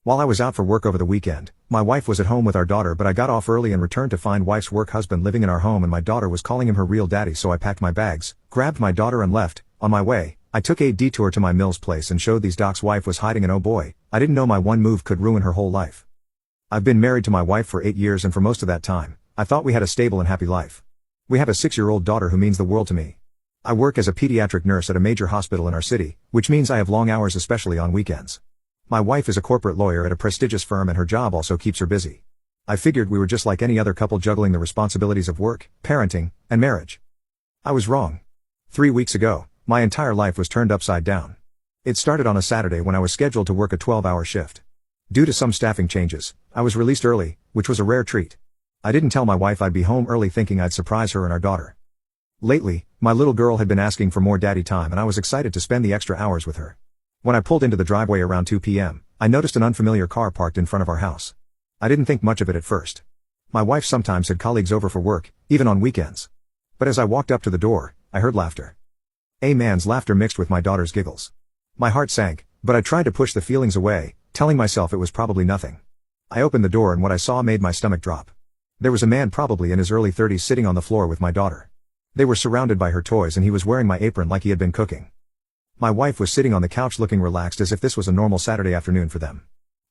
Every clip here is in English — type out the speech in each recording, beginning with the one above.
While I was out for work over the weekend, my wife was at home with our daughter, but I got off early and returned to find wife's work husband living in our home, and my daughter was calling him her real daddy, so I packed my bags, grabbed my daughter and left. On my way, I took a detour to my Mills place and showed these docs wife was hiding, and oh boy, I didn't know my one move could ruin her whole life. I've been married to my wife for 8 years, and for most of that time, I thought we had a stable and happy life. We have a 6-year-old daughter who means the world to me. I work as a pediatric nurse at a major hospital in our city, which means I have long hours, especially on weekends. My wife is a corporate lawyer at a prestigious firm, and her job also keeps her busy. I figured we were just like any other couple, juggling the responsibilities of work, parenting, and marriage. I was wrong. 3 weeks ago, my entire life was turned upside down. It started on a Saturday when I was scheduled to work a 12-hour shift. Due to some staffing changes, I was released early, which was a rare treat. I didn't tell my wife I'd be home early, thinking I'd surprise her and our daughter. Lately, my little girl had been asking for more daddy time, and I was excited to spend the extra hours with her. When I pulled into the driveway around 2 p.m., I noticed an unfamiliar car parked in front of our house. I didn't think much of it at first. My wife sometimes had colleagues over for work, even on weekends. But as I walked up to the door, I heard laughter. A man's laughter mixed with my daughter's giggles. My heart sank, but I tried to push the feelings away, telling myself it was probably nothing. I opened the door, and what I saw made my stomach drop. There was a man probably in his early 30s sitting on the floor with my daughter. They were surrounded by her toys, and he was wearing my apron like he had been cooking. My wife was sitting on the couch looking relaxed, as if this was a normal Saturday afternoon for them.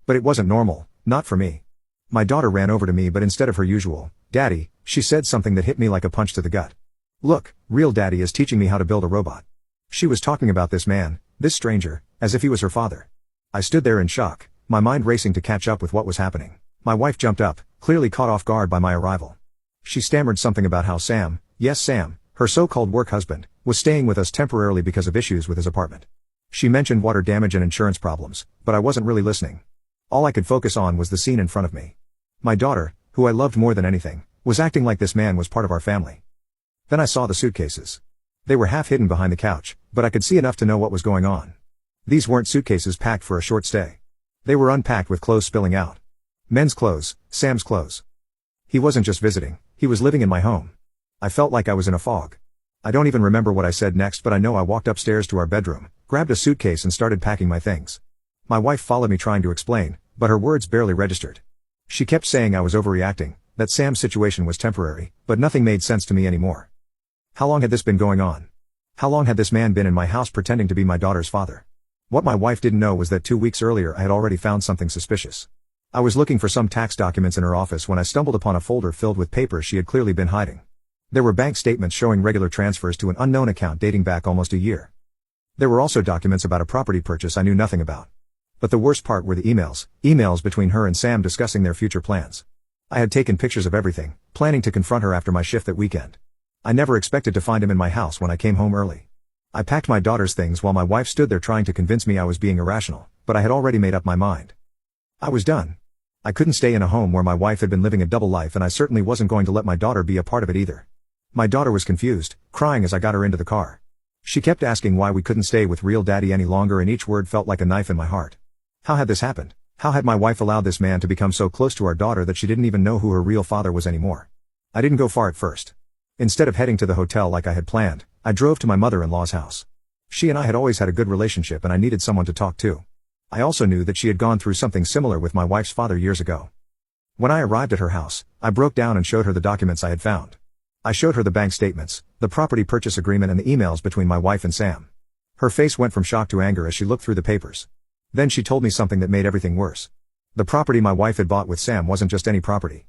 But it wasn't normal, not for me. My daughter ran over to me, but instead of her usual, "Daddy," she said something that hit me like a punch to the gut. "Look, real daddy is teaching me how to build a robot." She was talking about this man, this stranger, as if he was her father. I stood there in shock, my mind racing to catch up with what was happening. My wife jumped up, clearly caught off guard by my arrival. She stammered something about how Sam, yes Sam, her so-called work husband, was staying with us temporarily because of issues with his apartment. She mentioned water damage and insurance problems, but I wasn't really listening. All I could focus on was the scene in front of me. My daughter, who I loved more than anything, was acting like this man was part of our family. Then I saw the suitcases. They were half hidden behind the couch, but I could see enough to know what was going on. These weren't suitcases packed for a short stay. They were unpacked with clothes spilling out. Men's clothes, Sam's clothes. He wasn't just visiting, he was living in my home. I felt like I was in a fog. I don't even remember what I said next, but I know I walked upstairs to our bedroom, grabbed a suitcase and started packing my things. My wife followed me trying to explain, but her words barely registered. She kept saying I was overreacting, that Sam's situation was temporary, but nothing made sense to me anymore. How long had this been going on? How long had this man been in my house pretending to be my daughter's father? What my wife didn't know was that 2 weeks earlier I had already found something suspicious. I was looking for some tax documents in her office when I stumbled upon a folder filled with papers she had clearly been hiding. There were bank statements showing regular transfers to an unknown account dating back almost a year. There were also documents about a property purchase I knew nothing about. But the worst part were the emails between her and Sam discussing their future plans. I had taken pictures of everything, planning to confront her after my shift that weekend. I never expected to find him in my house when I came home early. I packed my daughter's things while my wife stood there trying to convince me I was being irrational, but I had already made up my mind. I was done. I couldn't stay in a home where my wife had been living a double life, and I certainly wasn't going to let my daughter be a part of it either. My daughter was confused, crying as I got her into the car. She kept asking why we couldn't stay with real daddy any longer, and each word felt like a knife in my heart. How had this happened? How had my wife allowed this man to become so close to our daughter that she didn't even know who her real father was anymore? I didn't go far at first. Instead of heading to the hotel like I had planned, I drove to my mother-in-law's house. She and I had always had a good relationship, and I needed someone to talk to. I also knew that she had gone through something similar with my wife's father years ago. When I arrived at her house, I broke down and showed her the documents I had found. I showed her the bank statements, the property purchase agreement, and the emails between my wife and Sam. Her face went from shock to anger as she looked through the papers. Then she told me something that made everything worse. The property my wife had bought with Sam wasn't just any property.